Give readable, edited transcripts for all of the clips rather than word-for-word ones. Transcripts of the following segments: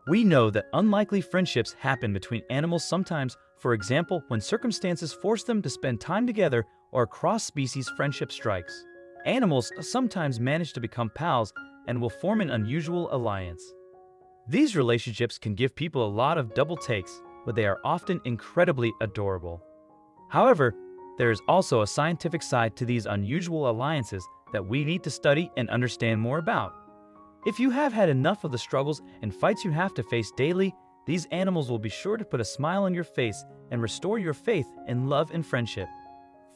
We know that unlikely friendships happen between animals sometimes, for example, when circumstances force them to spend time together or a cross-species friendship strikes. Animals sometimes manage to become pals and will form an unusual alliance. These relationships can give people a lot of double takes, but they are often incredibly adorable. However, there is also a scientific side to these unusual alliances that we need to study and understand more about. If you have had enough of the struggles and fights you have to face daily, these animals will be sure to put a smile on your face and restore your faith in love and friendship.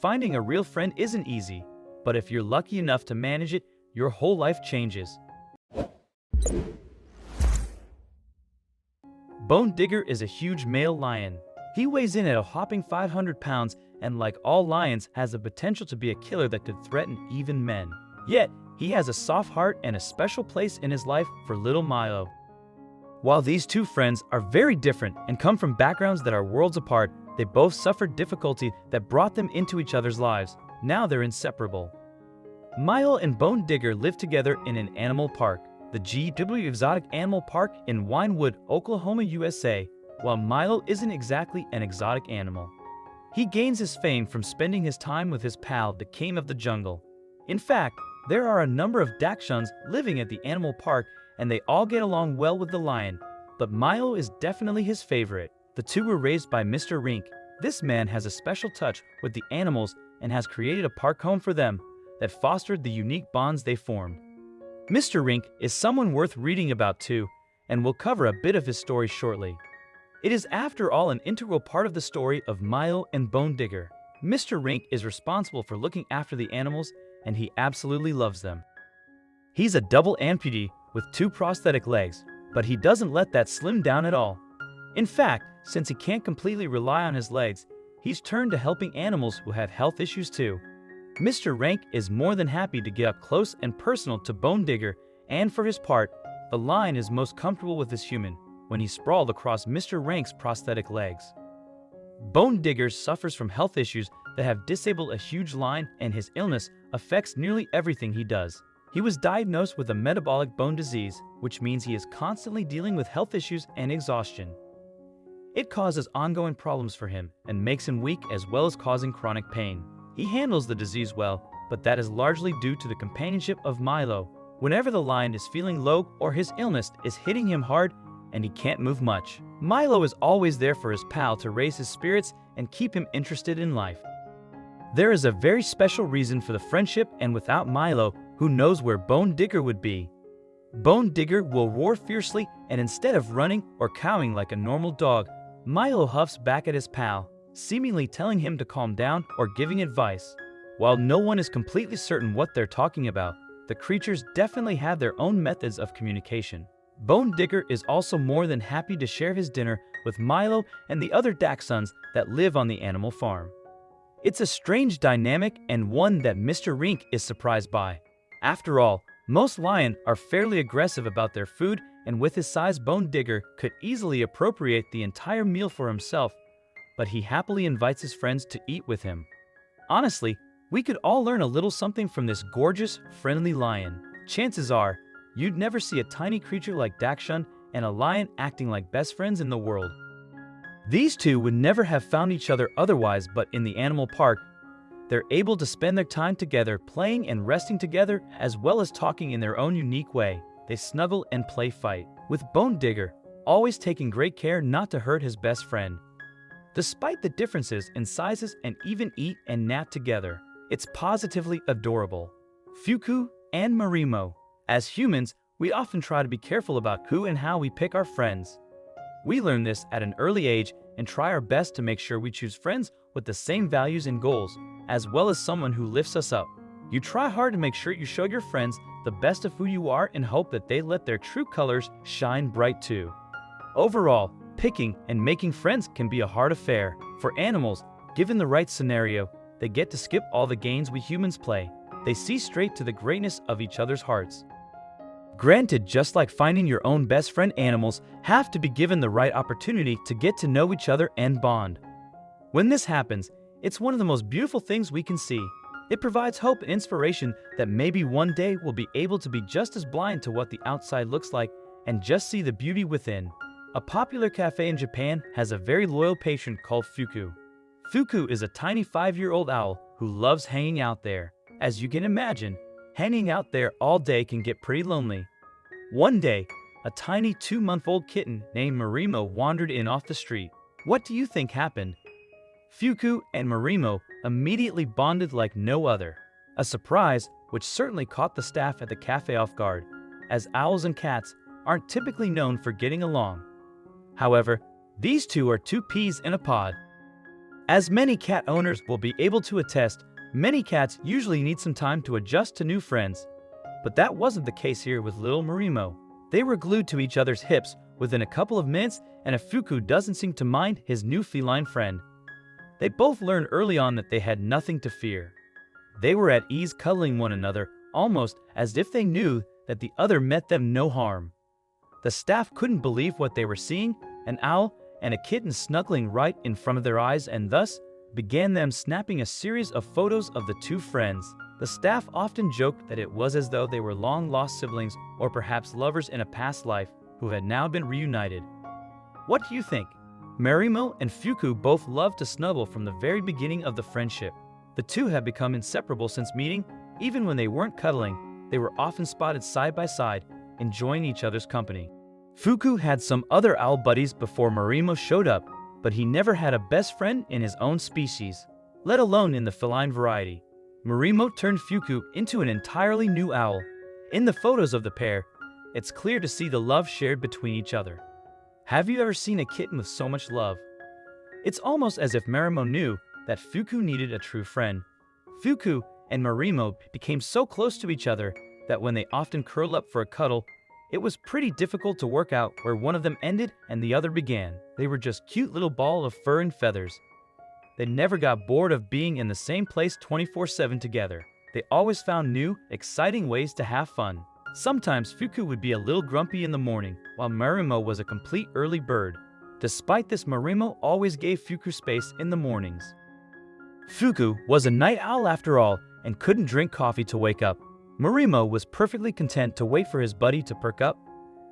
Finding a real friend isn't easy, but if you're lucky enough to manage it, your whole life changes. Bonedigger is a huge male lion. He weighs in at a whopping 500 pounds and, like all lions, has the potential to be a killer that could threaten even men. Yet, he has a soft heart and a special place in his life for little Milo. While these two friends are very different and come from backgrounds that are worlds apart, they both suffered difficulty that brought them into each other's lives. Now they're inseparable. Milo and Bonedigger live together in an animal park, the GW Exotic Animal Park in Winewood, Oklahoma, USA. While Milo isn't exactly an exotic animal, he gains his fame from spending his time with his pal, the king of the jungle. In fact, there are a number of Dachshunds living at the animal park, and they all get along well with the lion, but Milo is definitely his favorite. The two were raised by Mr. Rink. This man has a special touch with the animals and has created a park home for them that fostered the unique bonds they formed. Mr. Rink is someone worth reading about too, and we'll cover a bit of his story shortly. It is after all an integral part of the story of Milo and Bonedigger. Mr. Rink is responsible for looking after the animals, and he absolutely loves them. He's a double amputee with 2 prosthetic legs, but he doesn't let that slim down at all. In fact, since he can't completely rely on his legs, he's turned to helping animals who have health issues too. Mr. Rink is more than happy to get up close and personal to Bonedigger, and for his part, the lion is most comfortable with his human when he's sprawled across Mr. Rink's prosthetic legs. Bonedigger suffers from health issues that have disabled a huge lion, and his illness affects nearly everything he does. He was diagnosed with a metabolic bone disease, which means he is constantly dealing with health issues and exhaustion. It causes ongoing problems for him and makes him weak, as well as causing chronic pain. He handles the disease well, but that is largely due to the companionship of Milo. Whenever the lion is feeling low or his illness is hitting him hard and he can't move much, Milo is always there for his pal to raise his spirits and keep him interested in life. There is a very special reason for the friendship, and without Milo, who knows where Bonedigger would be? Bonedigger will roar fiercely, and instead of running or cowing like a normal dog, Milo huffs back at his pal, seemingly telling him to calm down or giving advice. While no one is completely certain what they're talking about, the creatures definitely have their own methods of communication. Bonedigger is also more than happy to share his dinner with Milo and the other Dachshunds that live on the animal farm. It's a strange dynamic, and one that Mr. Rink is surprised by. After all, most lions are fairly aggressive about their food, and with his size, Bonedigger could easily appropriate the entire meal for himself, but he happily invites his friends to eat with him. Honestly, we could all learn a little something from this gorgeous, friendly lion. Chances are, you'd never see a tiny creature like Dachshund and a lion acting like best friends in the world. These two would never have found each other otherwise, but in the animal park, they're able to spend their time together, playing and resting together, as well as talking in their own unique way. They snuggle and play fight, with Bonedigger always taking great care not to hurt his best friend. Despite the differences in sizes and even eat and nap together, it's positively adorable. Fuku and Marimo. As humans, we often try to be careful about who and how we pick our friends. We learn this at an early age and try our best to make sure we choose friends with the same values and goals, as well as someone who lifts us up. You try hard to make sure you show your friends the best of who you are and hope that they let their true colors shine bright too. Overall, picking and making friends can be a hard affair. For animals, given the right scenario, they get to skip all the games we humans play. They see straight to the greatness of each other's hearts. Granted, just like finding your own best friend, animals have to be given the right opportunity to get to know each other and bond. When this happens, it's one of the most beautiful things we can see. It provides hope and inspiration that maybe one day we'll be able to be just as blind to what the outside looks like and just see the beauty within. A popular cafe in Japan has a very loyal patron called Fuku. Fuku is a tiny 5-year-old owl who loves hanging out there. As you can imagine, hanging out there all day can get pretty lonely. One day, a tiny 2-month-old kitten named Marimo wandered in off the street. What do you think happened? Fuku and Marimo immediately bonded like no other. A surprise which certainly caught the staff at the cafe off guard, as owls and cats aren't typically known for getting along. However, these two are two peas in a pod. As many cat owners will be able to attest, many cats usually need some time to adjust to new friends. But that wasn't the case here with little Marimo. They were glued to each other's hips within a couple of minutes, and Fuku doesn't seem to mind his new feline friend. They both learned early on that they had nothing to fear. They were at ease cuddling one another, almost as if they knew that the other meant them no harm. The staff couldn't believe what they were seeing, an owl and a kitten snuggling right in front of their eyes, and thus began them snapping a series of photos of the two friends. The staff often joked that it was as though they were long-lost siblings or perhaps lovers in a past life who had now been reunited. What do you think? Marimo and Fuku both loved to snuggle from the very beginning of the friendship. The two have become inseparable since meeting. Even when they weren't cuddling, they were often spotted side by side, enjoying each other's company. Fuku had some other owl buddies before Marimo showed up, but he never had a best friend in his own species, let alone in the feline variety. Marimo turned Fuku into an entirely new owl. In the photos of the pair, it's clear to see the love shared between each other. Have you ever seen a kitten with so much love? It's almost as if Marimo knew that Fuku needed a true friend. Fuku and Marimo became so close to each other that when they often curled up for a cuddle, it was pretty difficult to work out where one of them ended and the other began. They were just cute little ball of fur and feathers. They never got bored of being in the same place 24/7 together. They always found new, exciting ways to have fun. Sometimes Fuku would be a little grumpy in the morning, while Marimo was a complete early bird. Despite this, Marimo always gave Fuku space in the mornings. Fuku was a night owl after all and couldn't drink coffee to wake up. Marimo was perfectly content to wait for his buddy to perk up.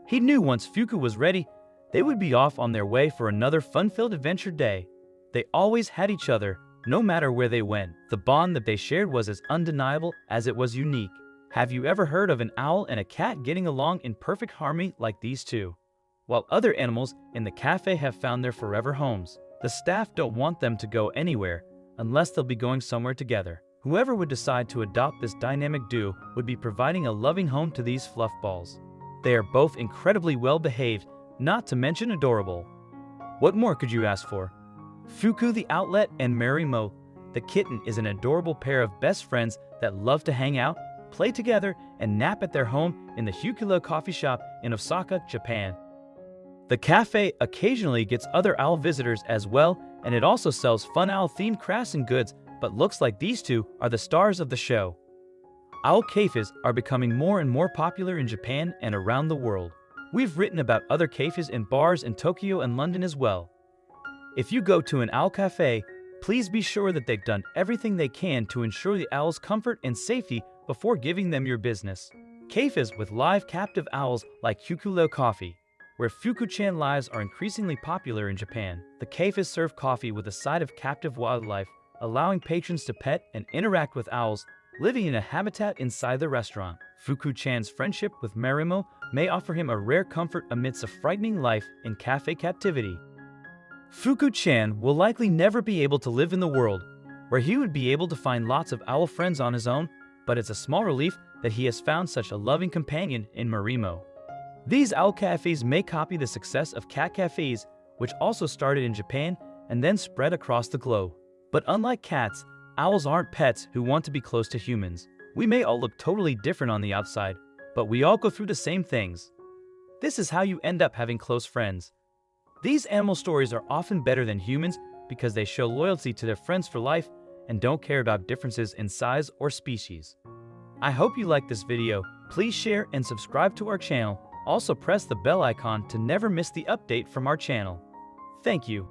He knew once Fuku was ready, they would be off on their way for another fun-filled adventure day. They always had each other, no matter where they went. The bond that they shared was as undeniable as it was unique. Have you ever heard of an owl and a cat getting along in perfect harmony like these two? While other animals in the cafe have found their forever homes, the staff don't want them to go anywhere unless they'll be going somewhere together. Whoever would decide to adopt this dynamic duo would be providing a loving home to these fluff balls. They are both incredibly well behaved, not to mention adorable. What more could you ask for? Fuku the owlet and Marimo the kitten is an adorable pair of best friends that love to hang out, play together, and nap at their home in the Hukula coffee shop in Osaka, Japan. The cafe occasionally gets other owl visitors as well, and it also sells fun owl-themed crafts and goods, but looks like these two are the stars of the show. Owl cafes are becoming more and more popular in Japan and around the world. We've written about other cafes and bars in Tokyo and London as well. If you go to an owl cafe, please be sure that they've done everything they can to ensure the owl's comfort and safety before giving them your business. Cafes with live captive owls like Hukula Coffee, where Fuku-chan lives, are increasingly popular in Japan. The cafes serve coffee with a side of captive wildlife, allowing patrons to pet and interact with owls living in a habitat inside the restaurant. Fuku-chan's friendship with Marimo may offer him a rare comfort amidst a frightening life in cafe captivity. Fuku-chan will likely never be able to live in the world where he would be able to find lots of owl friends on his own, but it's a small relief that he has found such a loving companion in Marimo. These owl cafes may copy the success of cat cafes, which also started in Japan and then spread across the globe. But unlike cats, owls aren't pets who want to be close to humans. We may all look totally different on the outside, but we all go through the same things. This is how you end up having close friends. These animal stories are often better than humans because they show loyalty to their friends for life and don't care about differences in size or species. I hope you liked this video. Please share and subscribe to our channel. Also press the bell icon to never miss the update from our channel. Thank you.